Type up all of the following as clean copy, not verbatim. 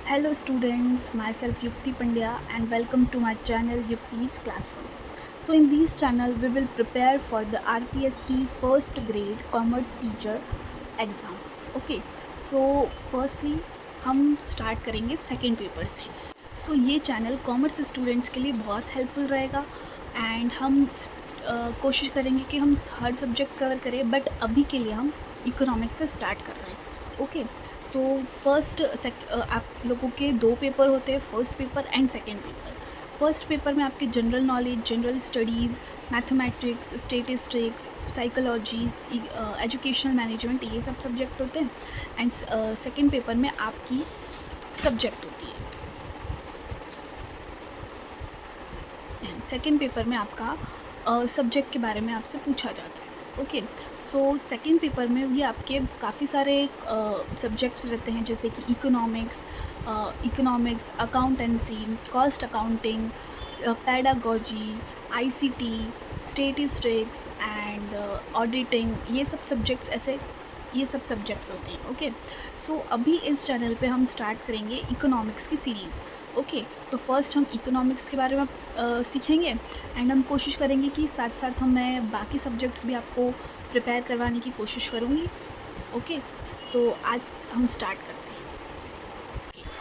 Hello students, myself Yukti Pandya and welcome to my channel Yukti's Classroom. So in this channel we will prepare for the RPSC first grade commerce teacher exam. Okay, so firstly हम start करेंगे second paper से. So ये channel commerce students के लिए बहुत helpful रहेगा and हम कोशिश करेंगे कि हम हर सब्जेक्ट कवर करें, बट अभी के लिए हम इकोनॉमिक्स से स्टार्ट कर रहे हैं. ओके, सो फर्स्ट आप लोगों के दो पेपर होते हैं, first paper and second paper. First paper में आपके general knowledge, general studies, mathematics, statistics, psychologies, educational management, ये सब सब्जेक्ट होते हैं. एंड सेकेंड पेपर में आपकी सब्जेक्ट होती है. एंड सेकेंड पेपर में आपका सब्जेक्ट के बारे में आपसे पूछा जाता है. ओके, सो सेकेंड पेपर में भी आपके काफ़ी सारे सब्जेक्ट्स रहते हैं, जैसे कि economics, accountancy, cost accounting, pedagogy, ICT, statistics and auditing, ये सब सब्जेक्ट्स होते हैं. ओके, सो अभी इस चैनल पे हम स्टार्ट करेंगे इकोनॉमिक्स की सीरीज़. ओके, तो फर्स्ट हम इकोनॉमिक्स के बारे में सीखेंगे एंड हम कोशिश करेंगे कि साथ साथ मैं बाकी सब्जेक्ट्स भी आपको प्रिपेयर करवाने की कोशिश करूँगी. ओके, सो आज हम स्टार्ट करते हैं.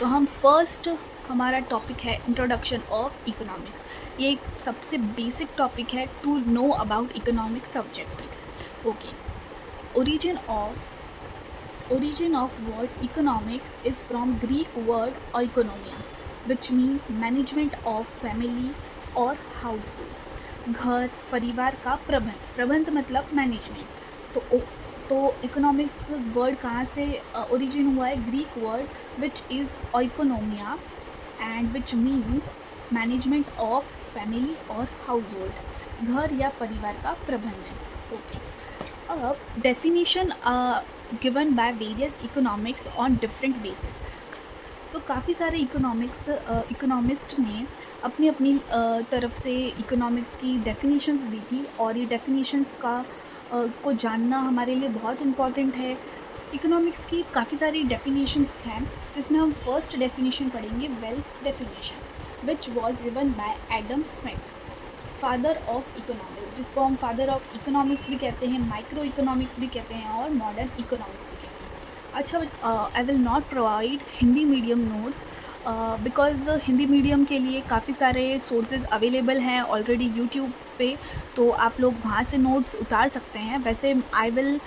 तो हम फर्स्ट हमारा टॉपिक है इंट्रोडक्शन ऑफ इकोनॉमिक्स. ये एक सबसे बेसिक टॉपिक है to know about economics subjects. Okay, origin of word economics is from Greek word oikonomia, which means management of family or household. घर, परिवार का प्रबंध मतलब मैनेजमेंट. तो इकोनॉमिक्स वर्ड कहाँ से ओरिजिन हुआ है? Greek word which is oikonomia and which means management of family और हाउस होल्ड, घर या परिवार का प्रबंधन. ओके, अब definition given by various economics on different basis. So काफ़ी सारे इकोनॉमिस्ट ने अपनी अपनी तरफ से इकोनॉमिक्स की डेफिनेशंस दी थी, और ये डेफिनेशंस को जानना हमारे लिए बहुत इम्पॉर्टेंट है. इकोनॉमिक्स की काफ़ी सारी डेफिनेशंस हैं, जिसमें हम फर्स्ट डेफिनेशन पढ़ेंगे, wealth definition, which was given by Adam Smith, father of economics, जिसको हम फादर ऑफ इकोनॉमिक्स भी कहते हैं, माइक्रो इकोनॉमिक्स भी कहते हैं और मॉडर्न इकोनॉमिक्स भी कहते हैं. अच्छा, I will not provide Hindi medium notes because Hindi medium के लिए काफ़ी सारे सोर्सेज अवेलेबल हैं ऑलरेडी यूट्यूब पे, तो आप लोग वहाँ से नोट्स उतार सकते हैं. वैसे I will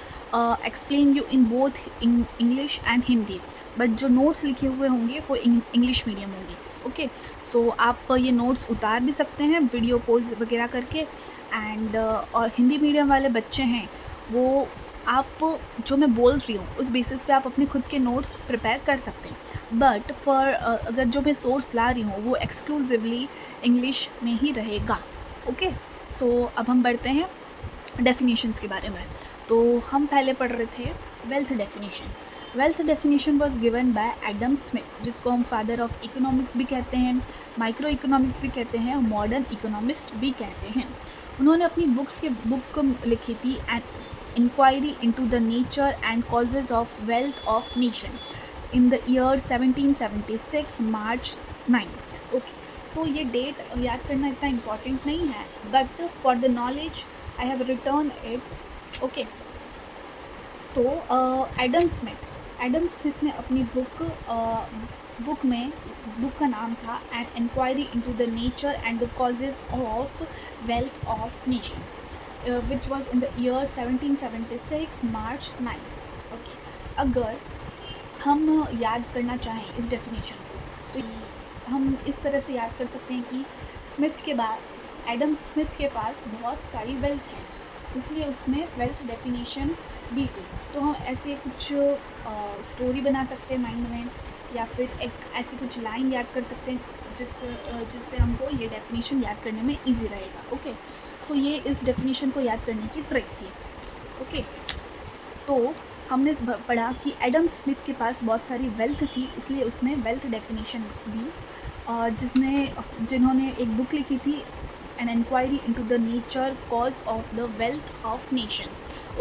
explain you in both English and Hindi, but जो नोट्स लिखे हुए होंगे वो इंग्लिश मीडियम होंगे. ओके, सो आप ये नोट्स उतार भी सकते हैं वीडियो पॉज वगैरह करके. एंड और हिंदी मीडियम वाले बच्चे हैं, वो आप जो मैं बोल रही हूँ उस बेसिस पे आप अपने खुद के नोट्स प्रिपेयर कर सकते हैं. बट अगर जो मैं सोर्स ला रही हूँ वो एक्सक्लूसिवली इंग्लिश में ही रहेगा. ओके, सो अब हम बढ़ते हैं डेफिनेशंस के बारे में. तो हम पहले पढ़ रहे थे wealth definition. Wealth definition was given by Adam Smith, जिसको हम फादर ऑफ इकोनॉमिक्स भी कहते हैं, माइक्रो इकोनॉमिक्स भी कहते हैं, मॉडर्न इकोनॉमिस्ट भी कहते हैं. उन्होंने अपनी बुक लिखी थी, inquiry into the nature and causes of wealth of nation, in the year 1776 March 9. Okay, so ये डेट याद करना इतना इम्पॉर्टेंट नहीं है, but for the knowledge I have return it. Okay, तो एडम स्मिथ ने अपनी बुक का नाम था an inquiry into the nature and the causes of wealth of nation, which was in the year 1776 March 9. Okay, अगर हम याद करना चाहें इस डेफिनेशन को, तो हम इस तरह से याद कर सकते हैं कि एडम स्मिथ के पास बहुत सारी वेल्थ है, इसलिए उसने वेल्थ डेफिनेशन दी थी. तो हम ऐसे कुछ स्टोरी बना सकते हैं माइंड में, या फिर एक ऐसी कुछ लाइन याद कर सकते हैं जिससे हमको ये डेफिनेशन याद करने में इजी रहेगा. ओके, सो ये इस डेफिनेशन को याद करने की ट्रिक थी. ओके, तो हमने पढ़ा कि एडम स्मिथ के पास बहुत सारी वेल्थ थी, इसलिए उसने वेल्थ डेफिनेशन दी, जिन्होंने एक बुक लिखी थी, an inquiry into the nature cause of the wealth of nation.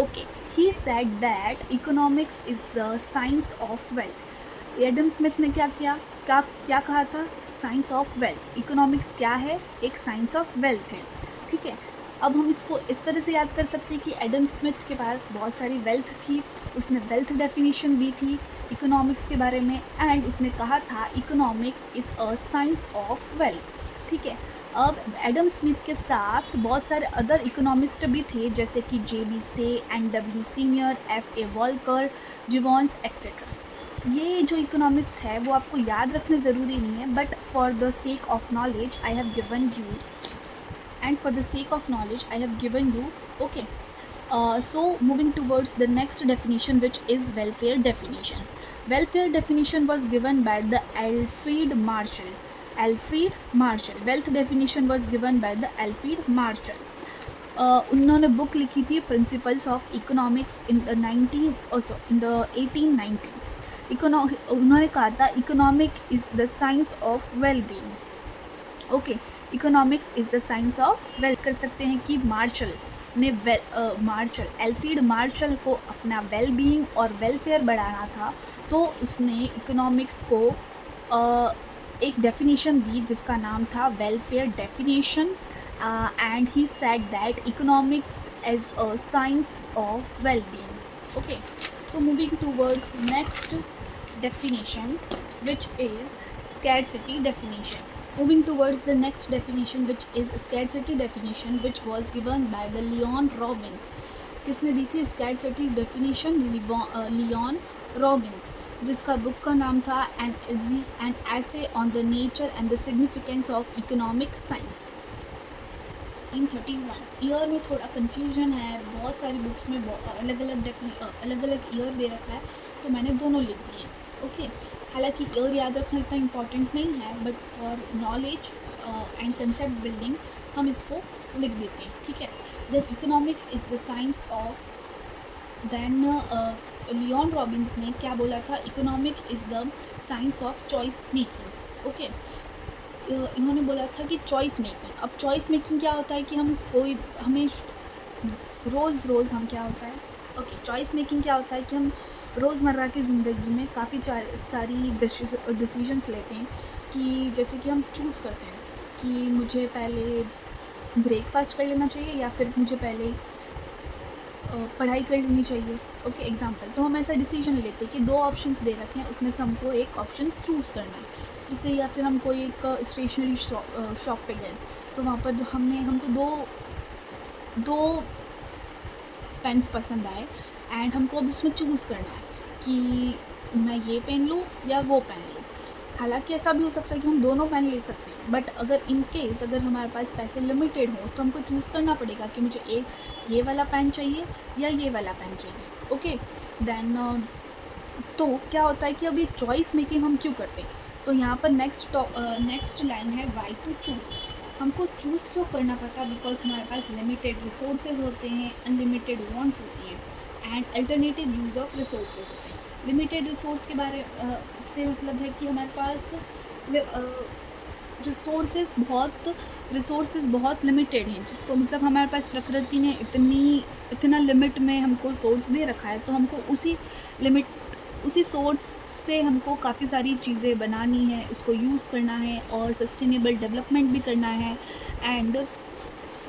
Okay, he said that economics is the science of wealth. Adam Smith ने क्या किया क्या क्या कहा था? Science of wealth. इकोनॉमिक्स क्या है? एक साइंस ऑफ वेल्थ है, ठीक है। अब हम इसको इस तरह से याद कर सकते हैं कि एडम स्मिथ के पास बहुत सारी वेल्थ थी, उसने वेल्थ डेफिनेशन दी थी इकोनॉमिक्स के बारे में, एंड उसने कहा था economics is a science of wealth, ठीक है। अब एडम स्मिथ के साथ बहुत सारे अदर इकोनॉमिस्ट भी थे, जैसे कि J B. Say, N W. Senior, F A. Walker, Jevons etcetera. ये जो इकोनॉमिस्ट है वो आपको याद रखना ज़रूरी नहीं है, but for the sake of knowledge I have given you, and for the sake of knowledge I have given you, okay. So moving towards the next definition, which is welfare definition. Welfare definition was given by the Alfred Marshall. Wealth definition was given by the Alfred Marshall. उन्होंने book लिखी थी principles of economics in the 1890। उन्होंने कहा था economic is the science of well being, okay. Economics is the science of wealth. कर सकते हैं कि मार्शल ने एल्फ्रेड मार्शल को अपना वेल बीइंग और वेलफेयर बढ़ाना था, तो उसने इकोनॉमिक्स को एक डेफिनेशन दी जिसका नाम था welfare definition, and he said that economics as a science of well being, okay. So moving towards next definition, which is scarcity definition. Moving towards the next definition, which is scarcity definition, which was given by the Leon Robbins. किसने दी थी scarcity definition? Leon Robbins, जिसका book का नाम था an essay on the nature and the significance of economic science. 1931 year में थोड़ा confusion है, बहुत सारी बुक्स में अलग अलग ईयर दे रखा है, तो मैंने दोनों लिख दिए, ओके। हालांकि ईयर याद रखना इतना इम्पॉर्टेंट नहीं है, but for knowledge and concept building हम इसको लिख देते हैं, ठीक है। Then economic is the science of, then Lionel Robbins ने क्या बोला था? Economic is the science of choice making, okay. इन्होंने बोला था कि चॉइस मेकिंग। अब चॉइस मेकिंग क्या होता है कि हमें रोज़ हम क्या होता है, ओके, चॉइस मेकिंग क्या होता है कि हम रोज़मर्रा की ज़िंदगी में काफ़ी सारी डिसीजंस लेते हैं, कि जैसे कि हम चूज़ करते हैं कि मुझे पहले ब्रेकफास्ट कर लेना चाहिए या फिर मुझे पहले पढ़ाई कर लेनी चाहिए, ओके, एग्जाम्पल। तो हम ऐसा डिसीजन लेते हैं कि दो ऑप्शंस दे रखे हैं, उसमें से हमको एक ऑप्शन चूज़ करना है, जैसे या फिर हम कोई एक स्टेशनरी शॉप पे गए, तो वहाँ पर हमको दो पेन्स पसंद आए, एंड हमको अब उसमें चूज़ करना है कि मैं ये पेन लूँ या वो पेन लूँ। हालांकि ऐसा भी हो सकता है कि हम दोनों पेन ले सकते हैं, बट अगर इन केस अगर हमारे पास पैसे लिमिटेड हो तो हमको चूज़ करना पड़ेगा कि मुझे ये वाला पेन चाहिए या ये वाला पेन चाहिए, ओके। देन तो क्या होता है कि अब ये चॉइस मेकिंग हम क्यों करते हैं, तो यहाँ पर नेक्स्ट लाइन है वाई टू चूज़। हमको चूज़ क्यों करना पड़ता है? बिकॉज हमारे पास लिमिटेड रिसोर्सेज होते हैं, अनलिमिटेड वांट्स होती हैं, and alternative use of resources होते हैं। लिमिटेड रिसोर्स के बारे से मतलब है कि हमारे पास रिसोर्सेज बहुत लिमिटेड हैं, जिसको मतलब हमारे पास प्रकृति ने इतना लिमिट में हमको सोर्स दे रखा है, तो हमको उसी सोर्स से हमको काफ़ी सारी चीज़ें बनानी है, उसको यूज़ करना है और सस्टेनेबल डेवलपमेंट भी करना है, एंड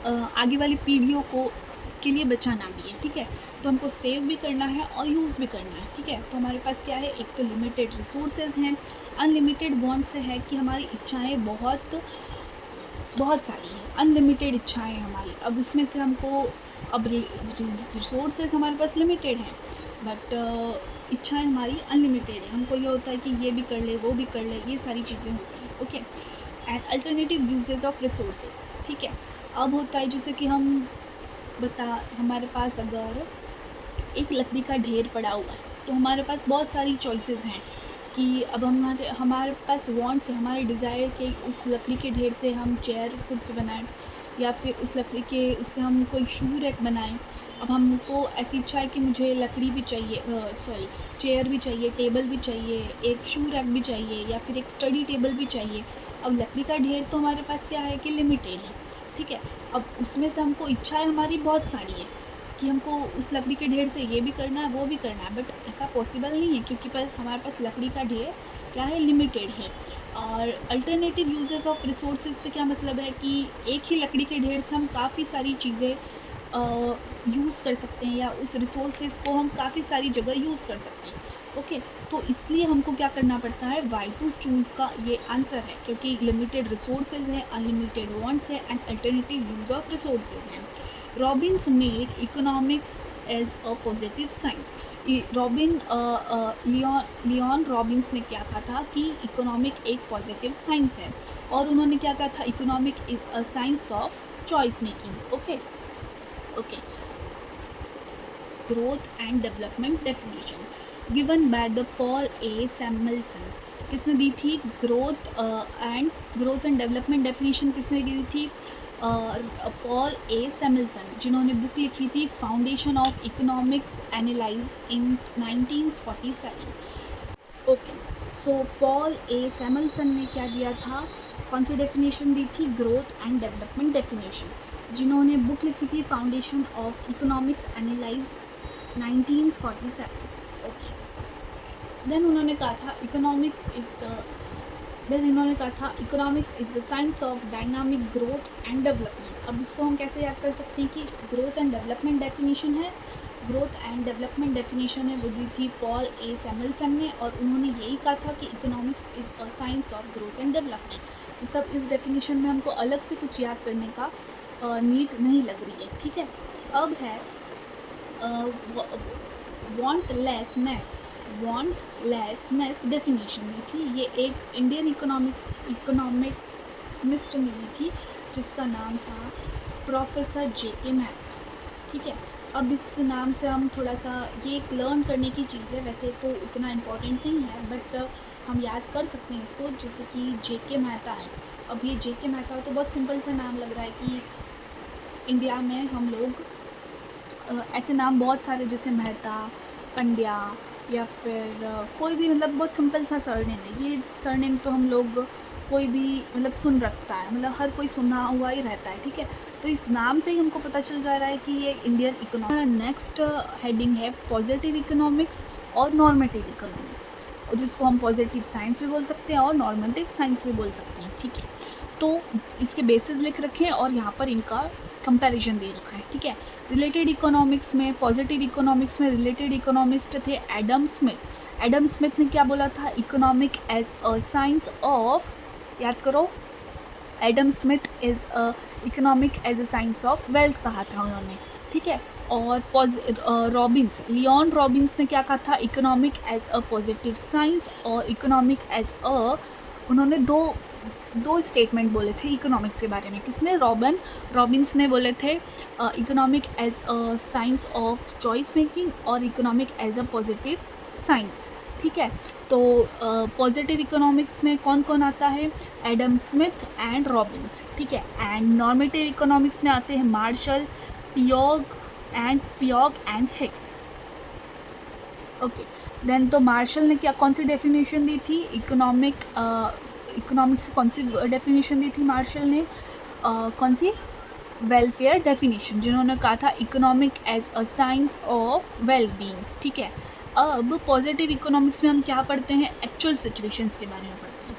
आगे वाली पीढ़ियों के लिए बचाना भी है, ठीक है। तो हमको सेव भी करना है और यूज़ भी करना है, ठीक है। तो हमारे पास क्या है, एक तो लिमिटेड रिसोर्सेज हैं, अनलिमिटेड वांट से है कि हमारी इच्छाएं बहुत सारी हैं, अनलिमिटेड इच्छाएं हमारी। अब उसमें से हमको अब रिसोर्सेज हमारे पास लिमिटेड हैं, बट इच्छाएं हमारी अनलिमिटेड है। हमको ये होता है कि ये भी कर ले, वो भी कर ले, ये सारी चीज़ें होती हैं, okay. And alternative uses of resources, ठीक है। अब होता है जैसे कि हमारे पास अगर एक लकड़ी का ढेर पड़ा हुआ है, तो हमारे पास बहुत सारी चॉइसेस हैं कि अब हमारे पास वांट्स है, हमारे डिज़ायर के उस लकड़ी के ढेर से हम चेयर कुर्सी बनाएं, या फिर उस लकड़ी के उससे हम कोई शू रैक बनाएं। अब हमको ऐसी इच्छा है कि मुझे लकड़ी भी चाहिए, चेयर भी चाहिए, टेबल भी चाहिए, एक शू रैक भी चाहिए, या फिर एक स्टडी टेबल भी चाहिए। अब लकड़ी का ढेर तो हमारे पास क्या है कि लिमिटेड है, ठीक है। अब उसमें से हमको इच्छाएं हमारी बहुत सारी है कि हमको उस लकड़ी के ढेर से ये भी करना है, वो भी करना है, बट ऐसा पॉसिबल नहीं है, क्योंकि हमारे पास लकड़ी का ढेर क्या है, लिमिटेड है। और अल्टरनेटिव यूजेस ऑफ रिसोर्सेज से क्या मतलब है कि एक ही लकड़ी के ढेर से हम काफ़ी सारी चीज़ें यूज़ कर सकते हैं, या उस रिसोर्सेज को हम काफ़ी सारी जगह यूज़ कर सकते हैं। ओके, तो इसलिए हमको क्या करना पड़ता है, वाई टू चूज़ का ये आंसर है, क्योंकि लिमिटेड रिसोर्सेज हैं, अनलिमिटेड वांट्स है and alternative use of resources हैं। Robbins made economics as a positive science. Lionel Robbins ने क्या कहा था कि इकोनॉमिक एक पॉजिटिव साइंस है, और उन्होंने क्या कहा था, economic is a science of choice making. Okay, growth and development definition given by the Paul A Samuelson. किसने दी थी, ग्रोथ एंड डेवलपमेंट डेफिनेशन किसने दी थी, पॉल ए सैमुएल्सन, जिन्होंने बुक लिखी थी foundation of economics analyse in 1947। Okay, so Paul A Samuelson ने क्या दिया था, कौन सी डेफिनेशन दी थी, ग्रोथ एंड डेवलपमेंट डेफिनेशन, जिन्होंने बुक लिखी थी foundation of economics analyse 1947। Okay, then उन्होंने कहा था economics is the science of dynamic growth and development. अब इसको हम कैसे याद कर सकते हैं कि ग्रोथ एंड डेवलपमेंट डेफिनेशन है, वो दी थी पॉल ए सैमुएल्सन ने, और उन्होंने यही कहा था कि economics is a science of growth and development. मतलब इस डेफिनेशन में हमको अलग से कुछ याद करने का नीड नहीं लग रही है, ठीक है। अब है वांटलेसनेस डेफिनेशन दी थी, ये एक इंडियन इकोनॉमिस्ट ने दी थी, जिसका नाम था प्रोफेसर जे.के. मेहता। ठीक है, अब इस नाम से हम थोड़ा सा, ये एक लर्न करने की चीज़ है, वैसे तो इतना इम्पोर्टेंट नहीं है, बट हम याद कर सकते हैं इसको, जैसे कि जे.के. मेहता है। अब ये जे.के. मेहता तो बहुत सिंपल सा नाम लग रहा है कि इंडिया में हम लोग ऐसे नाम बहुत सारे, जैसे मेहता, पंड्या, या फिर कोई भी, मतलब बहुत सिंपल सा सरनेम है। ये सरनेम तो हम लोग कोई भी मतलब सुन रखता है, मतलब हर कोई सुना हुआ ही रहता है, ठीक है। तो इस नाम से ही हमको पता चल जा रहा है कि ये इंडियन इकोनॉमी। नेक्स्ट हेडिंग है पॉजिटिव इकोनॉमिक्स और नॉर्मेटिव इकोनॉमिक्स, जिसको हम पॉजिटिव साइंस भी बोल सकते हैं और नॉर्मेटिव साइंस भी बोल सकते हैं, ठीक है। तो इसके बेसिस लिख रखे हैं और यहाँ पर इनका कंपैरिजन दे रखा है, ठीक है। रिलेटेड इकोनॉमिक्स में, पॉजिटिव इकोनॉमिक्स में रिलेटेड इकोनॉमिस्ट थे एडम स्मिथ। एडम स्मिथ ने क्या बोला था, economic as a science of, याद करो, Adam Smith is economic as a science of wealth कहा था उन्होंने, ठीक है। और लियोन रॉबिन्स ने क्या कहा था, economic as a positive science और इकोनॉमिक एज अ, उन्होंने दो स्टेटमेंट बोले थे इकोनॉमिक्स के बारे में। किसने, रॉबिन्स ने बोले थे economic as a science of choice making और economic as a positive science, ठीक है। तो पॉजिटिव इकोनॉमिक्स में कौन कौन आता है, एडम स्मिथ एंड रॉबिन्स, ठीक है। एंड नॉर्मेटिव इकोनॉमिक्स में आते हैं Marshall, Pigou and Hicks. Okay, then तो मार्शल ने कौन सी डेफिनेशन दी थी, इकोनॉमिक्स से कौन सी डेफिनेशन दी थी मार्शल ने, कौन सी, वेलफेयर डेफिनेशन, जिन्होंने कहा था economic as a science of well being, ठीक है। अब पॉजिटिव इकोनॉमिक्स में हम क्या पढ़ते हैं, एक्चुअल सिचुएशंस के बारे में पढ़ते हैं,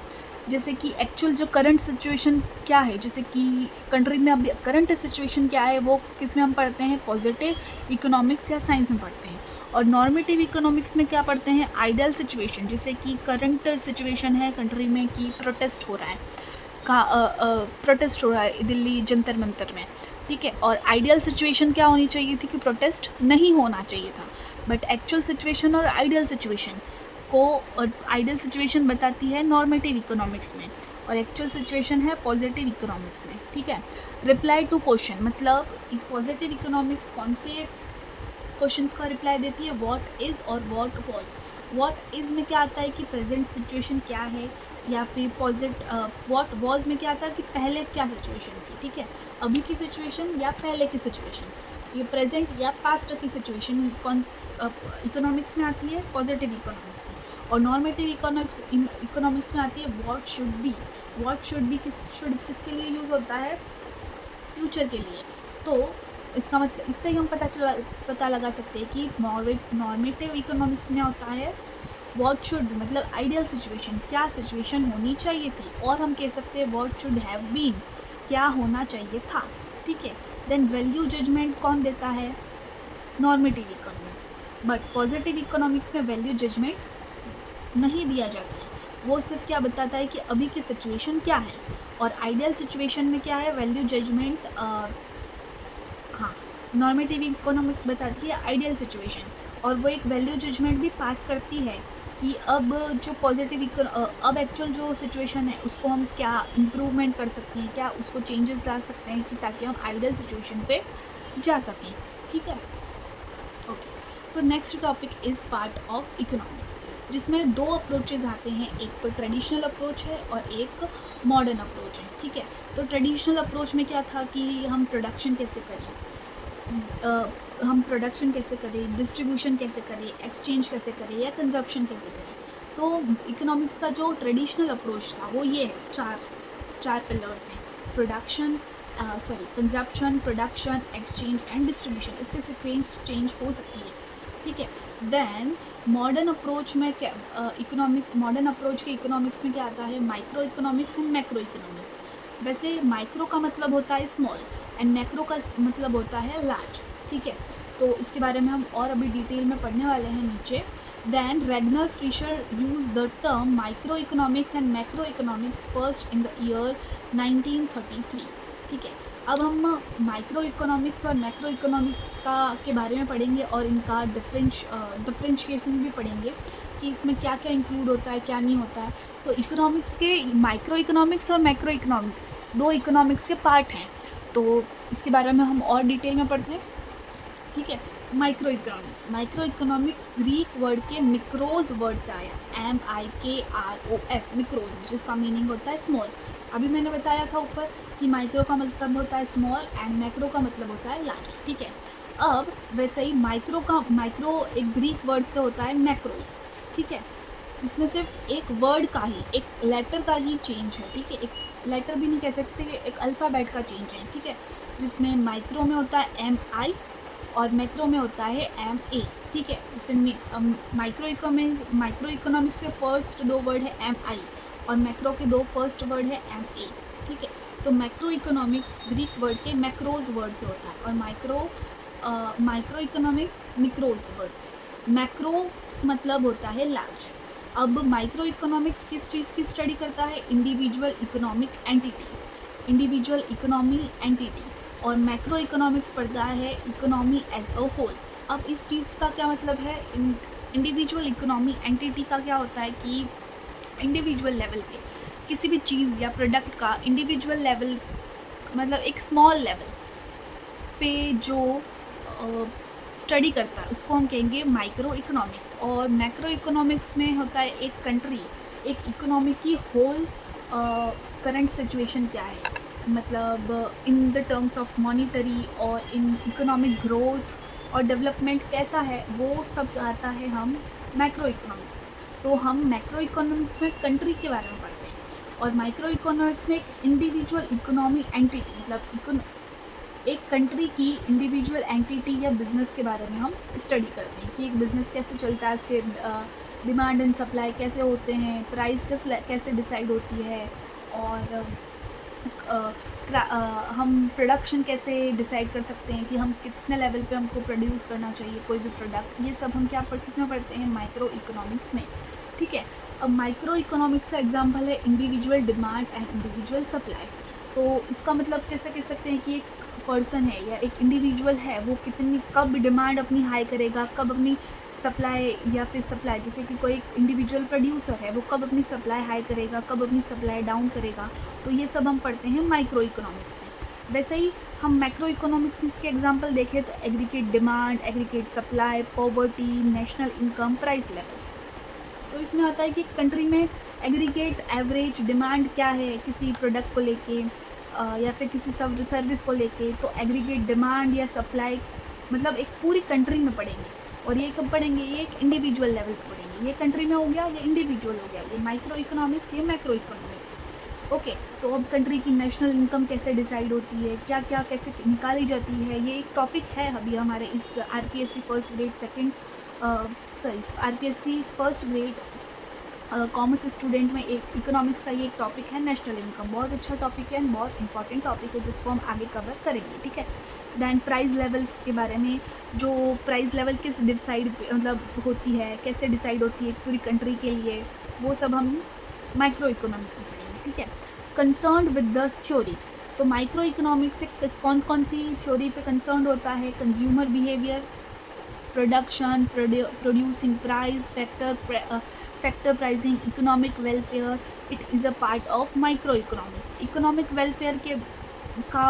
जैसे कि एक्चुअल जो करंट सिचुएशन क्या है, जैसे कि कंट्री में अभी करंट सिचुएशन क्या है, वो किस में हम पढ़ते हैं, पॉजिटिव इकोनॉमिक्स या साइंस में पढ़ते हैं। और नॉर्मेटिव इकोनॉमिक्स में क्या पढ़ते हैं, आइडियल सिचुएशन, जैसे कि करंट सिचुएशन है कंट्री में कि प्रोटेस्ट हो रहा है दिल्ली जंतर मंतर में, ठीक है। और आइडियल सिचुएशन क्या होनी चाहिए थी कि प्रोटेस्ट नहीं होना चाहिए था, बट एक्चुअल सिचुएशन और आइडियल सिचुएशन बताती है नॉर्मेटिव इकोनॉमिक्स में, और एक्चुअल सिचुएशन है पॉजिटिव इकोनॉमिक्स में, ठीक है। रिप्लाई टू क्वेश्चन, मतलब पॉजिटिव इकोनॉमिक्स कौन से क्वेश्चंस का रिप्लाई देती है, व्हाट इज़ और व्हाट वाज। व्हाट इज़ में क्या आता है कि प्रेजेंट सिचुएशन क्या है, या फिर व्हाट वाज में क्या आता है कि पहले क्या सिचुएशन थी, ठीक है, अभी की सिचुएशन या पहले की सिचुएशन, ये प्रेजेंट या पास्ट की सिचुएशन कौन इकोनॉमिक्स में आती है, पॉजिटिव इकोनॉमिक्स में। और नॉर्मेटिव इकोनॉमिक्स में आती है व्हाट शुड बी किसके लिए यूज़ होता है, फ्यूचर के लिए। तो इसका मतलब, इससे ही हम पता लगा सकते हैं कि नॉर्मेटिव इकोनॉमिक्स में होता है व्हाट शुड मतलब आइडियल सिचुएशन, क्या सिचुएशन होनी चाहिए थी, और हम कह सकते हैं व्हाट शुड हैव बीन, क्या होना चाहिए था, ठीक है। देन वैल्यू जजमेंट कौन देता है, normative economics, but positive economics में वैल्यू जजमेंट नहीं दिया जाता है, वो सिर्फ क्या बताता है कि अभी की सिचुएशन क्या है, और आइडियल सिचुएशन में क्या है, वैल्यू जजमेंट, हाँ, नॉर्मेटिव इकोनॉमिक्स बताती है आइडियल सिचुएशन, और वो एक वैल्यू जजमेंट भी पास करती है कि अब जो अब एक्चुअल जो सिचुएशन है उसको हम क्या इम्प्रूवमेंट कर सकते हैं, क्या उसको चेंजेस ला सकते हैं कि ताकि हम आइडियल सिचुएशन पे जा सकें, ठीक है। ओके, तो next topic is part of economics, जिसमें दो अप्रोचेज आते हैं, एक तो ट्रेडिशनल अप्रोच है और एक मॉडर्न अप्रोच है, ठीक है। तो ट्रेडिशनल अप्रोच में क्या था कि हम प्रोडक्शन कैसे करें, हम प्रोडक्शन कैसे करें, डिस्ट्रीब्यूशन कैसे करें, एक्सचेंज कैसे करें, या कंजप्शन कैसे करें। तो इकोनॉमिक्स का जो ट्रेडिशनल अप्रोच था वो ये है, चार पिलर्स हैं, production, consumption, production, exchange and distribution, इसके सीक्वेंस चेंज हो सकती है, ठीक है। देन मॉडर्न अप्रोच में क्या, मॉडर्न अप्रोच के इकोनॉमिक्स में क्या आता है, micro economics and macro economics. वैसे माइक्रो का मतलब होता है स्मॉल एंड मैक्रो का मतलब होता है लार्ज, ठीक है। तो इसके बारे में हम और अभी डिटेल में पढ़ने वाले हैं नीचे। Then Ragnar Frisch use the term micro economics and macro economics first in the year 1933, ठीक है। अब हम माइक्रो इकोनॉमिक्स और मैक्रो इकोनॉमिक्स के बारे में पढ़ेंगे और इनका डिफरेंशिएशन भी पढ़ेंगे कि इसमें क्या क्या इंक्लूड होता है, क्या नहीं होता है। तो इकोनॉमिक्स के माइक्रो इकोनॉमिक्स और मैक्रो इकोनॉमिक्स दो इकोनॉमिक्स के पार्ट हैं, तो इसके बारे में हम और डिटेल में पढ़ते हैं, ठीक है। माइक्रो इकोनॉमिक्स ग्रीक वर्ड के मिक्रोज वर्ड से आया, MIKROS, मिक्रोज, जिसका मीनिंग होता है स्मॉल। अभी मैंने बताया था ऊपर कि माइक्रो का मतलब होता है स्मॉल एंड मैक्रो का मतलब होता है लार्ज, ठीक है। अब वैसे ही माइक्रो एक ग्रीक वर्ड से होता है मैक्रोज, ठीक है। इसमें सिर्फ एक वर्ड का ही, एक लेटर का ही चेंज है, ठीक है। एक लेटर भी नहीं कह सकते, एक अल्फ़ाबेट का चेंज है, ठीक है। जिसमें माइक्रो में होता है MI और मैक्रो में होता है MA, ठीक है। इसमें माइक्रो इकोनॉमिक्स के फर्स्ट दो वर्ड है MI और मैक्रो के दो फर्स्ट वर्ड है MA, ठीक है। तो मैक्रो इकोनॉमिक्स ग्रीक वर्ड के मैक्रोज वर्ड से होता है और माइक्रो इकोनॉमिक्स मिक्रोज वर्ड से। मैक्रोस मतलब होता है लार्ज। अब माइक्रो इकोनॉमिक्स किस चीज़ की स्टडी करता है, इंडिविजुअल इकोनॉमी एंटिटी, और मैक्रो इकोनॉमिक्स पढ़ता है इकोनॉमी एज अ होल। अब इस चीज़ का क्या मतलब है, इंडिविजुअल इकोनॉमी एंटिटी का क्या होता है कि इंडिविजुअल लेवल पे किसी भी चीज़ या प्रोडक्ट का इंडिविजुअल लेवल, मतलब एक स्मॉल लेवल पे जो स्टडी करता है उसको हम कहेंगे माइक्रो इकोनॉमिक्स। और मैक्रो इकोनॉमिक्स में होता है एक कंट्री, एक इकोनॉमी की होल करंट सिचुएशन क्या है, मतलब in the terms of monetary और इन इकोनॉमिक ग्रोथ और डेवलपमेंट कैसा है, वो सब आता है हम मैक्रो इकोनॉमिक्स। तो हम मैक्रो इकोनॉमिक्स में कंट्री के बारे में पढ़ते हैं और माइक्रो इकोनॉमिक्स में एक इंडिविजुअल इकोनॉमी एंटिटी, मतलब एक कंट्री की इंडिविजुअल एंटिटी या बिज़नेस के बारे में हम स्टडी करते हैं कि एक बिज़नेस कैसे चलता है, इसके डिमांड एंड सप्लाई कैसे होते हैं, प्राइस कैसे डिसाइड होती है, और हम प्रोडक्शन कैसे डिसाइड कर सकते हैं कि हम कितने लेवल पे हमको प्रोड्यूस करना चाहिए कोई भी प्रोडक्ट। ये सब हम किस में पढ़ते हैं, माइक्रो इकोनॉमिक्स में, ठीक है। अब माइक्रो इकोनॉमिक्स का एग्जांपल है individual demand and individual supply. तो इसका मतलब कैसे कह सकते हैं कि एक पर्सन है या एक इंडिविजुअल है, वो कब डिमांड अपनी हाई करेगा, कब अपनी सप्लाई, या फिर सप्लाई जैसे कि कोई एक इंडिविजुअल प्रोड्यूसर है वो कब अपनी सप्लाई हाई करेगा, कब अपनी सप्लाई डाउन करेगा। तो ये सब हम पढ़ते हैं माइक्रो इकोनॉमिक्स में। वैसे ही हम मैक्रो इकोनॉमिक्स के एग्जांपल देखें तो aggregate demand, aggregate supply, poverty, national income, price level. तो इसमें आता है कि कंट्री में एग्रीगेट एवरेज डिमांड क्या है किसी प्रोडक्ट को लेके या फिर किसी सर्विस को लेके। तो एग्रीगेट डिमांड या सप्लाई मतलब एक पूरी कंट्री में पढ़ेंगे, और ये कब पढ़ेंगे, ये एक इंडिविजुअल लेवल पर पढ़ेंगे। ये कंट्री में हो गया, ये इंडिविजुअल हो गया, ये माइक्रो इकोनॉमिक्स, ये मैक्रो इकोनॉमिक्स। ओके, तो अब कंट्री की नेशनल इनकम कैसे डिसाइड होती है, क्या क्या कैसे निकाली जाती है, ये एक टॉपिक है अभी हमारे इस RPSC first grade second sorry RPSC first grade commerce student में एक इकोनॉमिक्स का ये एक टॉपिक है, नेशनल इनकम। बहुत अच्छा टॉपिक है एंड बहुत इंपॉर्टेंट टॉपिक है जिसको हम आगे कवर करेंगे, ठीक है। दैन प्राइस लेवल के बारे में, जो प्राइस लेवल किस डिसाइड मतलब होती है, कैसे डिसाइड होती है पूरी कंट्री के लिए, वो सब हम माइक्रो इकोनॉमिक्स में पढ़ेंगे, ठीक है। कंसर्न विद द थ्योरी, तो माइक्रो इकोनॉमिक्स से कौन कौन सी थ्योरी पे कंसर्न होता है? Consumer behaviour, production, producing price, factor pricing, economic welfare, it is a part of micro economics. Economic welfare के का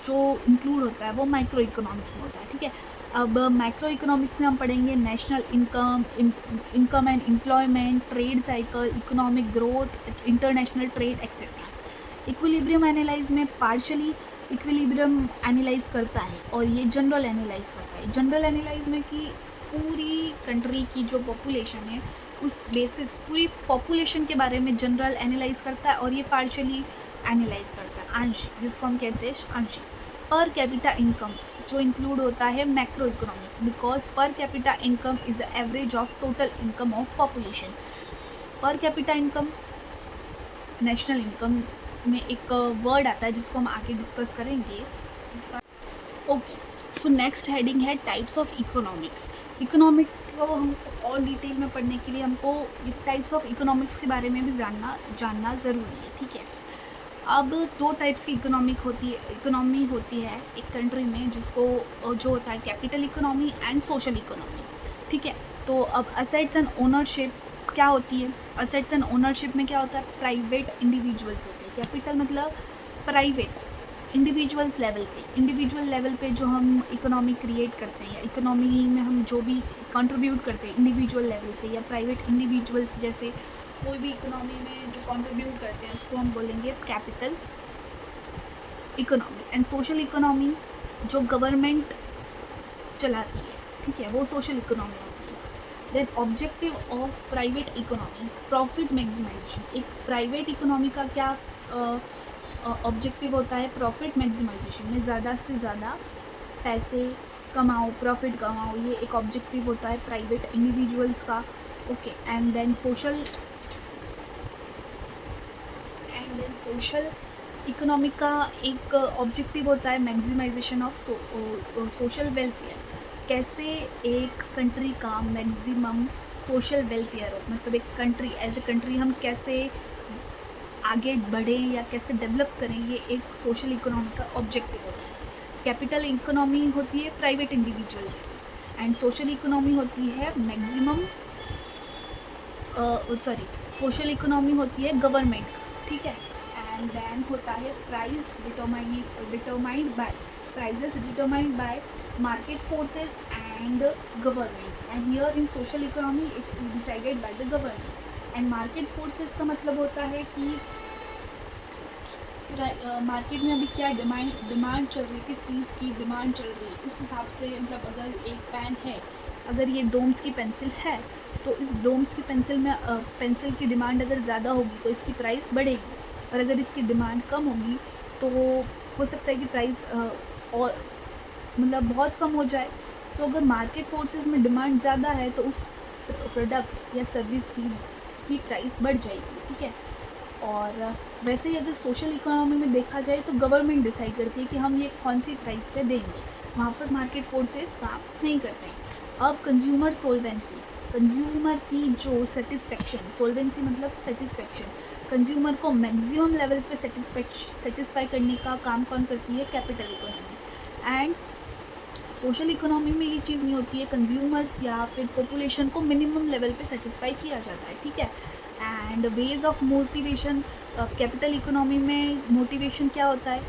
जो इंक्लूड होता है वो माइक्रो इकोनॉमिक्स में होता है, ठीक है। अब माइक्रो इकोनॉमिक्स में हम पढ़ेंगे national income, income and employment, trade cycle, economic growth, international trade etcetera. Equilibrium analyse में पार्शली इक्विलिब्रियम एनालाइज करता है और ये जनरल एनालाइज करता है। जनरल एनालाइज में कि पूरी कंट्री की जो पॉपुलेशन है उस बेसिस पूरी पॉपुलेशन के बारे में जनरल एनालाइज करता है, और ये पार्शली एनालाइज करता है आंशिक, जिसको हम कहते हैं आंशिक। पर कैपिटा इनकम जो इंक्लूड होता है macro economics, because per capita income is the average of total income of population. Per capita income national income में एक वर्ड आता है जिसको हम आगे डिस्कस करेंगे, जिसका ओके। सो नेक्स्ट हेडिंग है टाइप्स ऑफ इकोनॉमिक्स। इकोनॉमिक्स को हमको और डिटेल में पढ़ने के लिए हमको टाइप्स ऑफ इकोनॉमिक्स के बारे में भी जानना ज़रूरी है, ठीक है। अब दो टाइप्स की इकोनॉमी होती है एक कंट्री में, जिसको जो होता है capital economy and social economy, ठीक है। तो अब असेट्स एंड ओनरशिप क्या होती है? असेट्स एंड ओनरशिप में क्या होता है? प्राइवेट इंडिविजुअल्स होते हैं। कैपिटल मतलब प्राइवेट, इंडिविजुअल लेवल पे जो हम इकोनॉमी क्रिएट करते हैं या इकोनॉमी में हम जो भी कंट्रीब्यूट करते हैं इंडिविजुअल लेवल पे या प्राइवेट इंडिविजुअल्स, जैसे कोई भी इकोनॉमी में जो कंट्रीब्यूट करते हैं उसको हम बोलेंगे capital economy. And social economy जो गवर्नमेंट चलाती है, ठीक है, वो सोशल इकोनॉमी होती है। Then objective of private economy, profit maximisation. एक प्राइवेट इकोनॉमी का क्या ऑब्जेक्टिव होता है? प्रॉफिट मैक्सिमाइजेशन में ज़्यादा से ज़्यादा पैसे कमाओ, प्रॉफिट कमाओ, ये एक ऑब्जेक्टिव होता है प्राइवेट इंडिविजुअल्स का, okay. And then social economy का एक ऑब्जेक्टिव होता है मैक्सिमाइजेशन ऑफ सोशल वेलफेयर। कैसे एक कंट्री का मैक्सिमम सोशल वेलफेयर हो, मतलब एक कंट्री एज ए कंट्री हम कैसे आगे बढ़ें या कैसे डेवलप करें, ये एक सोशल इकोनॉमी का ऑब्जेक्टिव होता है। कैपिटल इकोनॉमी होती है प्राइवेट इंडिविजुअल्स की एंड सोशल इकोनॉमी होती है सोशल इकोनॉमी होती है गवर्नमेंट का, ठीक है। एंड देन होता है price prices determined by market forces and government, and here in social economy it is decided by the government. and market forces का मतलब होता है कि मार्केट में अभी क्या डिमांड चल रही है, किस चीज़ की डिमांड चल रही है, उस हिसाब से मतलब अगर एक पेन है, अगर ये डोम्स की पेंसिल है तो इस डोम्स की पेंसिल में पेंसिल की डिमांड अगर ज़्यादा होगी तो इसकी प्राइस बढ़ेगी, और अगर इसकी डिमांड कम होगी तो हो सकता है कि प्राइस और मतलब बहुत कम हो जाए। तो अगर मार्केट फोर्सेस में डिमांड ज़्यादा है तो उस प्रोडक्ट या सर्विस की प्राइस बढ़ जाएगी, ठीक है। और वैसे ही अगर सोशल इकोनॉमी में देखा जाए तो गवर्नमेंट डिसाइड करती है कि हम ये कौन सी प्राइस पे देंगे, वहाँ पर मार्केट फोर्सेस काम नहीं करते हैं। अब कंज्यूमर सोल्वेंसी, कंज्यूमर की जो सेटिस्फेक्शन, सोल्वेंसी मतलब सेटिस्फेक्शन, कंज्यूमर को मैक्सिमम लेवल पे सेटिस्फाई करने का काम कौन करती है? Capital economy. And social economy में ये चीज़ नहीं होती है, कंज्यूमर्स या फिर पॉपुलेशन को मिनिमम लेवल पे सेटिस्फाई किया जाता है, ठीक है। And ways of motivation, capital economy में मोटिवेशन क्या होता है?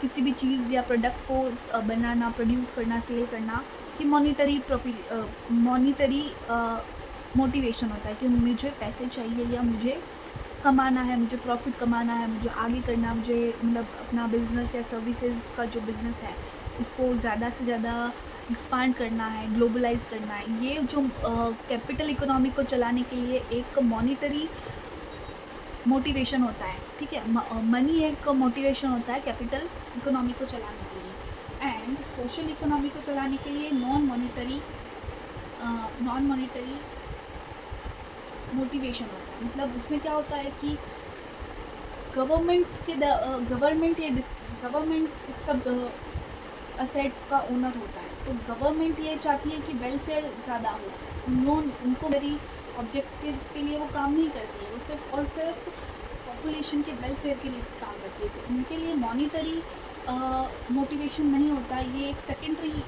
किसी भी चीज़ या प्रोडक्ट को बनाना, प्रोड्यूस करना, सेल करना, कि मॉनिटरी मोटिवेशन होता है कि मुझे पैसे चाहिए या मुझे कमाना है, मुझे प्रॉफिट कमाना है, मुझे आगे करना, मुझे मतलब अपना बिज़नेस या सर्विसेज का जो बिज़नेस है उसको ज़्यादा से ज़्यादा एक्सपांड करना है, ग्लोबलाइज करना है। ये जो कैपिटल इकोनॉमी को चलाने के लिए एक मॉनिटरी मोटिवेशन होता है, ठीक है। मनी एक मोटिवेशन होता है कैपिटल इकोनॉमी को चलाने के लिए। एंड सोशल इकोनॉमी को चलाने के लिए non monetary non monetary motivation होता है। मतलब उसमें क्या होता है कि गवर्नमेंट या गवर्नमेंट सब असेट्स का ओनर होता है, तो गवर्नमेंट ये चाहती है कि वेलफेयर ज़्यादा हो। उनको मेरी ऑब्जेक्टिव्स के लिए वो काम नहीं करती है, वो सिर्फ और सिर्फ पॉपुलेशन के वेलफेयर के लिए काम करती है। तो उनके लिए मॉनिटरी मोटिवेशन नहीं होता, ये एक सेकेंडरी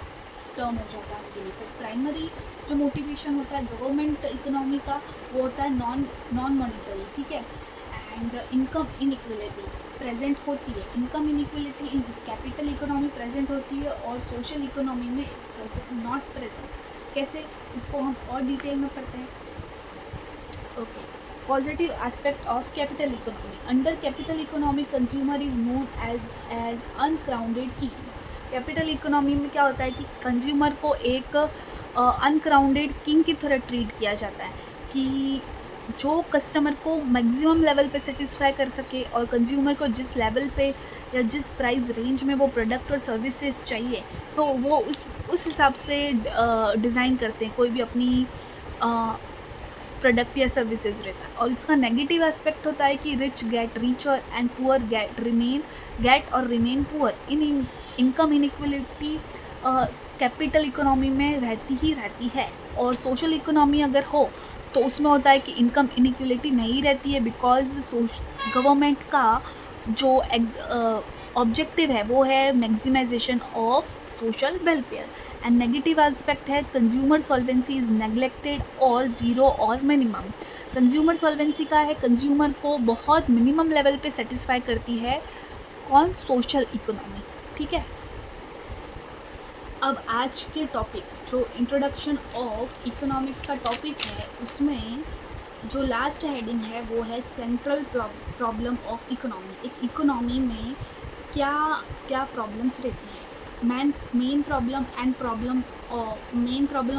टर्म हो जाता है उनके लिए। पर प्राइमरी जो मोटिवेशन होता है गवर्नमेंट इकोनॉमी का, वो होता है नॉन मॉनिटरी, ठीक है। एंड इनकम इनइक्वलिटी प्रेजेंट होती है, income inequality in capital economy present होती है और सोशल इकोनॉमी में नॉट प्रेजेंट। कैसे, इसको हम और डिटेल में पढ़ते हैं। Okay, positive aspect of capital economy. Under capital economy consumer is known as uncrowned king. Capital economy में क्या होता है कि कंज्यूमर को एक अनक्राउंडेड किंग की तरह ट्रीट किया जाता है, कि जो कस्टमर को मैक्सिमम लेवल पे सेटिस्फाई कर सके और कंज्यूमर को जिस लेवल पे या जिस प्राइस रेंज में वो प्रोडक्ट और सर्विसेज चाहिए, तो वो उस हिसाब से डिज़ाइन करते हैं कोई भी अपनी प्रोडक्ट या सर्विसेज रहता है। और इसका नेगेटिव एस्पेक्ट होता है कि rich get richer and poor get और remain poor. Income inequality capital economy में रहती है। और सोशल इकोनॉमी अगर हो तो उसमें होता है कि इनकम इनइक्वलिटी नहीं रहती है, बिकॉज गवर्नमेंट का जो ऑब्जेक्टिव है वो है maximisation of social welfare. And negative aspect है कंज्यूमर सॉल्वेंसी इज नेग्लेक्टेड और ज़ीरो और मिनिमम। कंज्यूमर सॉल्वेंसी का है कंज्यूमर को बहुत मिनिमम लेवल पे सेटिस्फाई करती है कौन, सोशल इकोनॉमी, ठीक है। अब आज के टॉपिक जो इंट्रोडक्शन ऑफ इकोनॉमिक्स का टॉपिक है, उसमें जो लास्ट हेडिंग है वो है सेंट्रल प्रॉब्लम ऑफ इकोनॉमी। एक इकोनॉमी में क्या क्या प्रॉब्लम्स रहती हैं। Main problem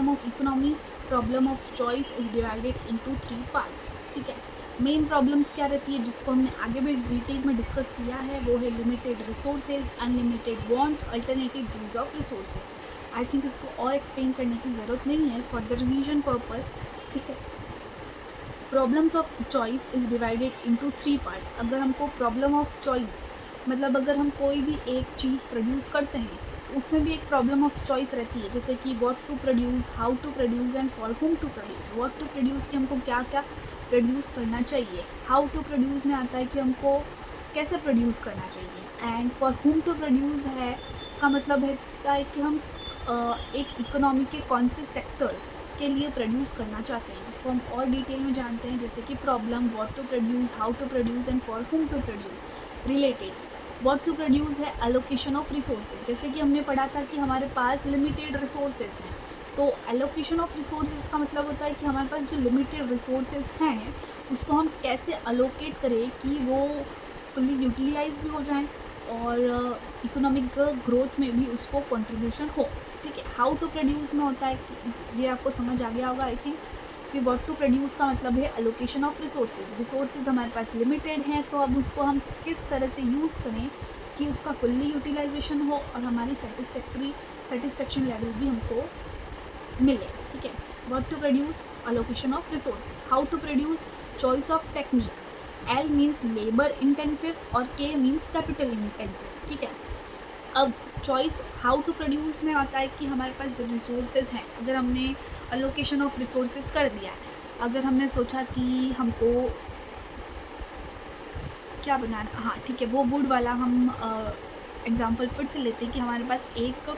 of economy, problem of choice is divided into 3 parts, ठीक है। मेन प्रॉब्लम्स क्या रहती है जिसको हमने आगे भी डिटेल में डिस्कस किया है, वो है limited resources, unlimited wants, alternative use of resources. I think इसको और एक्सप्लेन करने की ज़रूरत नहीं है फॉर द रिवीजन पर्पस, ठीक है। Problems of choice is divided into 3 parts. अगर हमको प्रॉब्लम ऑफ चॉइस मतलब अगर हम कोई भी एक चीज़ प्रोड्यूस करते हैं तो उसमें भी एक प्रॉब्लम ऑफ चॉइस रहती है, जैसे कि what to produce, how to produce and for whom to produce. What to produce कि हमको क्या क्या प्रोड्यूस करना चाहिए, हाउ टू प्रोड्यूस में आता है कि हमको कैसे प्रोड्यूस करना चाहिए, and for whom to produce है का मतलब है कि हम एक इकोनॉमी के कौन से सेक्टर के लिए प्रोड्यूस करना चाहते हैं, जिसको हम और डिटेल में जानते हैं, जैसे कि problem, what to produce, how to produce and for whom to produce. Related what to produce है एलोकेशन ऑफ रिसोर्सेज, जैसे कि हमने पढ़ा था कि हमारे पास लिमिटेड रिसोर्सेज हैं, तो एलोकेशन ऑफ रिसोर्सेज का मतलब होता है कि हमारे पास जो लिमिटेड रिसोर्सेज हैं उसको हम कैसे अलोकेट करें कि वो फुल्ली यूटिलाइज भी हो जाएं और इकोनॉमिक ग्रोथ में भी उसको कंट्रीब्यूशन हो, ठीक है। हाउ टू प्रोड्यूस में होता है कि ये आपको समझ आ गया होगा आई थिंक, कि व्हाट टू प्रोड्यूस का मतलब है एलोकेशन ऑफ रिसोर्सेज हमारे पास लिमिटेड हैं, तो अब उसको हम किस तरह से यूज़ करें कि उसका फुल्ली यूटिलाइजेशन हो और हमारी सेटिस्फेक्शन लेवल भी हमको मिले, ठीक है। What to produce, allocation of resources. How to produce, choice of technique. L means labour intensive और के मीन्स कैपिटल इंटेंसिव, ठीक है। अब चॉइस हाउ टू प्रोड्यूस में आता है कि हमारे पास जो रिसोर्सेज हैं, अगर हमने अलोकेशन ऑफ रिसोर्सेज कर दिया है, अगर हमने सोचा कि हमको क्या बनाना, हाँ ठीक है, वो वुड वाला हम एग्जांपल फिर से लेते हैं कि हमारे पास एक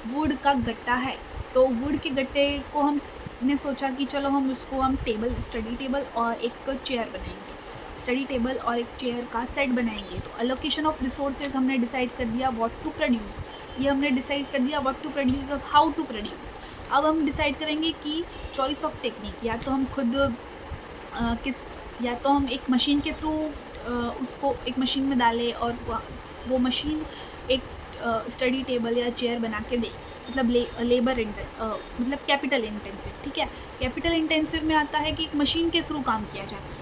वुड का गट्टा है, तो वुड के गट्टे को हमने सोचा कि चलो हम उसको हम स्टडी टेबल और एक चेयर बनाएंगे, स्टडी टेबल और एक चेयर का सेट बनाएंगे। तो एलोकेशन ऑफ रिसोर्सेज हमने डिसाइड कर दिया, व्हाट टू प्रोड्यूस ये हमने डिसाइड कर दिया, व्हाट टू प्रोड्यूस और हाउ टू प्रोड्यूस। अब हम डिसाइड करेंगे कि चॉइस ऑफ टेक्निक, या तो हम खुद या तो हम एक मशीन के थ्रू उसको एक मशीन में डालें और वो मशीन एक स्टडी टेबल या चेयर बना के दे, मतलब मतलब कैपिटल इंटेंसिव, ठीक है। कैपिटल इंटेंसिव में आता है कि एक मशीन के थ्रू काम किया जाता है,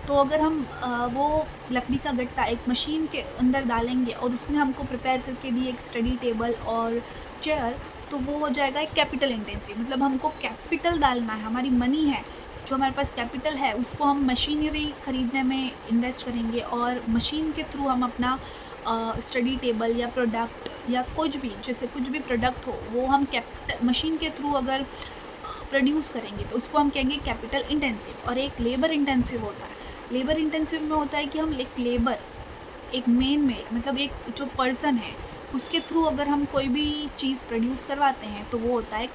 तो अगर हम वो लकड़ी का गट्टा एक मशीन के अंदर डालेंगे और उसने हमको प्रिपेयर करके दी एक स्टडी टेबल और चेयर, तो वो हो जाएगा एक कैपिटल इंटेंसिव, मतलब हमको कैपिटल डालना है, हमारी मनी है जो हमारे पास कैपिटल है उसको हम मशीनरी खरीदने में इन्वेस्ट करेंगे और मशीन के थ्रू हम अपना स्टडी टेबल या प्रोडक्ट या कुछ भी, जैसे कुछ भी प्रोडक्ट हो वो हम कैपिटल मशीन के थ्रू अगर प्रोड्यूस करेंगे तो उसको हम कहेंगे कैपिटल इंटेंसिव। और एक लेबर इंटेंसिव होता है। लेबर इंटेंसिव में होता है कि हम एक लेबर, एक मेड मतलब एक जो पर्सन है उसके थ्रू अगर हम कोई भी चीज़ प्रोड्यूस करवाते हैं तो वो होता है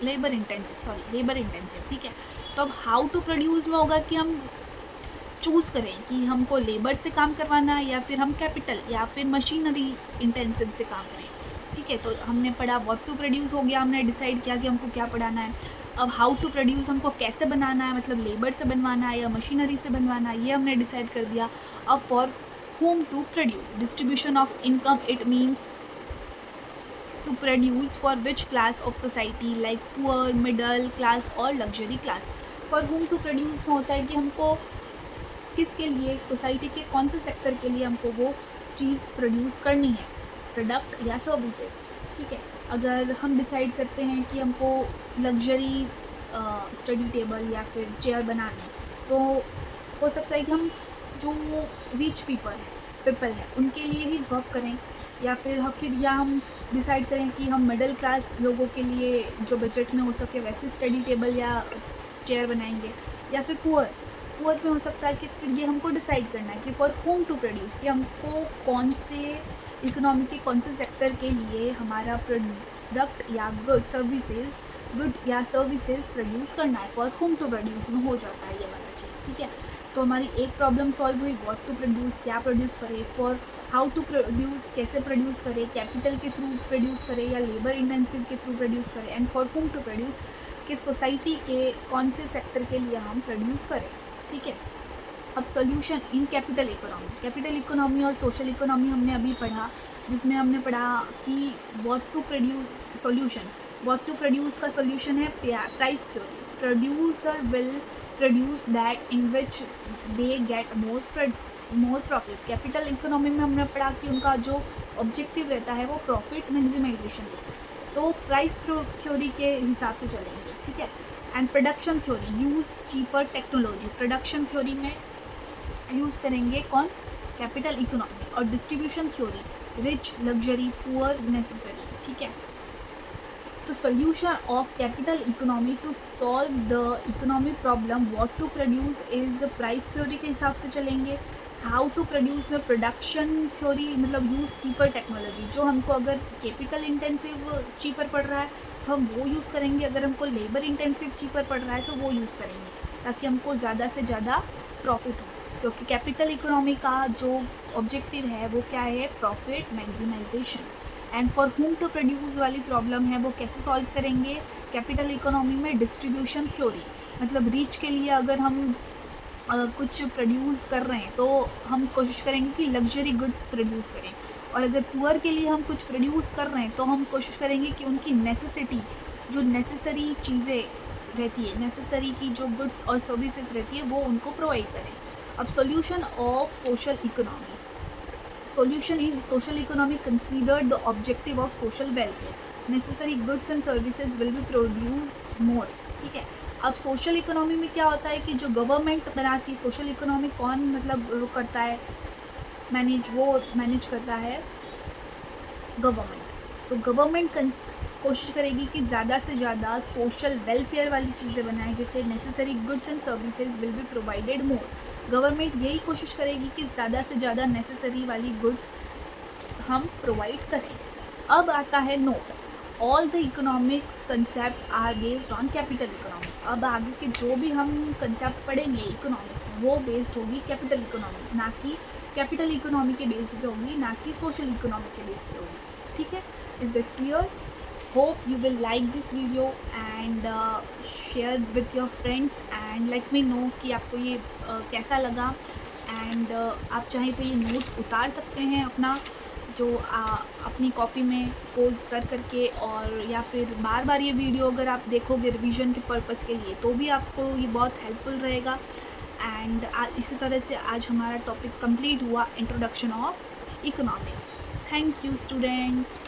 लेबर इंटेंसिव, ठीक है। तो अब हाउ टू प्रोड्यूस में होगा कि हम चूज़ करें कि हमको लेबर से काम करवाना है या फिर हम कैपिटल या फिर मशीनरी इंटेंसिव से काम करें, ठीक है। तो हमने पढ़ा व्हाट टू प्रोड्यूस हो गया, हमने डिसाइड किया कि हमको क्या पढ़ाना है। अब हाउ टू प्रोड्यूस हमको कैसे बनाना है, मतलब लेबर से बनवाना है या मशीनरी से बनवाना है, ये हमने डिसाइड कर दिया। अब for whom to produce, distribution of income, it means to produce for which class of society like poor, middle class or luxury class। for whom to produce में होता है कि हमको किसके लिए, सोसाइटी के कौन से सेक्टर के लिए हमको वो चीज़ प्रोड्यूस करनी है, प्रोडक्ट या सर्विसेज, ठीक है। अगर हम डिसाइड करते हैं कि हमको लग्जरी स्टडी टेबल या फिर चेयर बनाने, तो हो सकता है कि हम जो रिच पीपल है उनके लिए ही वर्क करें, या फिर हम डिसाइड करें कि हम मिडिल क्लास लोगों के लिए जो बजट में हो सके वैसे स्टडी टेबल या चेयर बनाएंगे। या फिर पुअर में हो सकता है कि फिर ये हमको डिसाइड करना है कि फॉर होम टू प्रोड्यूस, कि हमको कौन से इकोनॉमी के कौन से सेक्टर के लिए हमारा प्रोडक्ट या गुड या सर्विसेज प्रोड्यूस करना है। फॉर होम टू प्रोड्यूस में हो जाता है ये वाला चीज़, ठीक है। तो हमारी एक प्रॉब्लम सॉल्व हुई, व्हाट टू प्रोड्यूस, क्या प्रोड्यूस करें। फॉर हाउ टू प्रोड्यूस, कैसे प्रोड्यूस करें, कैपिटल के थ्रू प्रोड्यूस करें या लेबर इंटेंसिव के थ्रू प्रोड्यूस करें। And for whom to produce, कि सोसाइटी के कौन से सेक्टर के लिए हम प्रोड्यूस करें, ठीक है। अब सॉल्यूशन इन कैपिटल इकोनॉमी और सोशल इकोनॉमी हमने अभी पढ़ा, जिसमें हमने पढ़ा कि व्हाट टू प्रोड्यूस का सॉल्यूशन है price theory. Producer will produce that in which they get more profit. Capital economy में हमने पढ़ा कि उनका जो ऑब्जेक्टिव रहता है वो प्रॉफिट मैक्सिमाइजेशन रहता है, तो प्राइस थ्योरी के हिसाब से चलेंगे, ठीक है। And production theory, use cheaper technology. Production theory में यूज़ करेंगे कौन, कैपिटल इकोनॉमी। और distribution theory, rich, luxury, poor, necessary, ठीक है। तो solution of capital economy to solve the economy problem what to produce is price theory के हिसाब से चलेंगे। हाउ टू प्रोड्यूस में प्रोडक्शन थ्योरी, मतलब यूज़ चीपर टेक्नोलॉजी। जो हमको अगर कैपिटल इंटेंसिव चीपर पड़ रहा है तो हम वो यूज़ करेंगे, अगर हमको लेबर इंटेंसिव चीपर पड़ रहा है तो वो यूज़ करेंगे, ताकि हमको ज़्यादा से ज़्यादा प्रॉफिट हो। क्योंकि कैपिटल इकोनॉमी का जो ऑब्जेक्टिव है वो क्या है, profit maximisation. And for whom to produce वाली प्रॉब्लम है वो कैसे सॉल्व करेंगे, कैपिटल इकोनॉमी में डिस्ट्रीब्यूशन थ्योरी, मतलब रीच के लिए अगर हम कुछ प्रोड्यूस कर रहे हैं तो हम कोशिश करेंगे कि लग्जरी गुड्स प्रोड्यूस करें, और अगर पुअर के लिए हम कुछ प्रोड्यूस कर रहे हैं तो हम कोशिश करेंगे कि उनकी नेसेसिटी, जो नेसेसरी चीज़ें रहती है, नेसेसरी की जो गुड्स और सर्विसेज रहती है वो उनको प्रोवाइड करें। अब solution of social economy, solution in social economy considered the objective of social welfare, necessary goods and services will be produced more, ठीक है। अब सोशल इकोनॉमी में क्या होता है कि जो गवर्नमेंट बनाती है, सोशल इकोनॉमी कौन मतलब वो करता है मैनेज करता है गवर्नमेंट। तो गवर्नमेंट कोशिश करेगी कि ज़्यादा से ज़्यादा सोशल वेलफेयर वाली चीज़ें बनाएं, जिससे necessary goods and services will be provided more. Government यही कोशिश करेगी कि ज़्यादा से ज़्यादा नेसेसरी वाली गुड्स हम प्रोवाइड करें। अब आता है note, all the economics concept are based on capital economy. अब आगे के जो भी हम कंसेप्ट पढ़ेंगे इकोनॉमिक्स में वो बेस्ड होगी कैपिटल इकोनॉमी, ना कि कैपिटल इकोनॉमी के बेस पे होगी, ना कि सोशल इकोनॉमी के बेस पे होगी, ठीक है। Is this clear? Hope you will like this video and share with your friends and let me know कि आपको ये कैसा लगा। एंड आप चाहें तो ये नोट्स उतार सकते हैं अपना जो अपनी कॉपी में पोज करके, और या फिर बार बार ये वीडियो अगर आप देखोगे रिवीजन के पर्पज़ के लिए तो भी आपको ये बहुत हेल्पफुल रहेगा। एंड इसी तरह से आज हमारा टॉपिक कंप्लीट हुआ, introduction of economics. Thank you students.